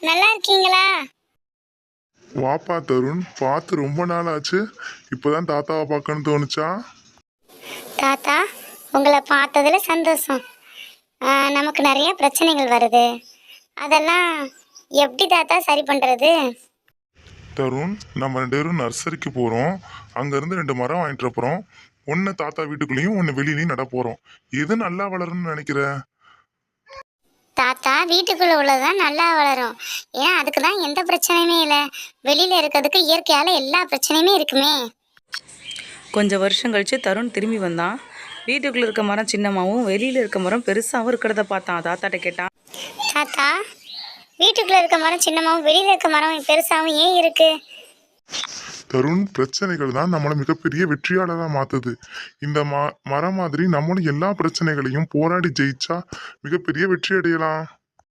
நல்லா இருக்கீங்களா? வாப்பா தருண், பார்த்து ரொம்ப நாள் ஆச்சு. இப்போதான் தாத்தாவை பார்க்கணும்னு தோணுச்சா? தாத்தா, உங்களை பார்த்ததுல சந்தோஷம். நமக்கு நிறைய பிரச்சனைகள் வருது. அதெல்லாம் எப்படி தாத்தா சரி பண்ணுறது? தருண், நம்ம 2 பேரும் நர்சரிக்கு போகிறோம். அங்கேருந்து 2 மரம் வாங்கிட்டு போகிறோம். ஒன்று தாத்தா வீட்டுக்குள்ளேயும் ஒன்று வெளியிலையும் நட போகிறோம். எது நல்லா வளரும்னு நினைக்கிற? தாத்தா, வீட்டுக்குள்ளே உள்ளதுதான் நல்லா வளரும். ஏன், அதுக்கு தான் எந்த பிரச்சனையுமே இல்லை. வெளியில் இருக்கிறதுக்கு இயற்கையால் எல்லா பிரச்சனையுமே இருக்குமே. கொஞ்சம் வருஷம் கழித்து தருண் திரும்பி வந்தான். வீட்டுக்குள்ளே இருக்க மரம் சின்னமாகவும் வெளியில் இருக்க மரம் பெருசாகவும் இருக்கிறத பார்த்தான். தாத்தாட்ட கேட்டான், தாத்தா, வீட்டுக்குள்ளே இருக்க மரம் சின்னமாகவும் வெளியில் இருக்க மரம் பெருசாகவும் ஏன் இருக்கு? தருண், பிரச்சனைகள் தான் நம்மளை மிகப்பெரிய வெற்றியாளராக மாற்றுது. இந்த மரம் மாதிரி நம்மளும் எல்லா பிரச்சனைகளையும் போராடி ஜெயிச்சா மிகப்பெரிய வெற்றி அடையலாம்.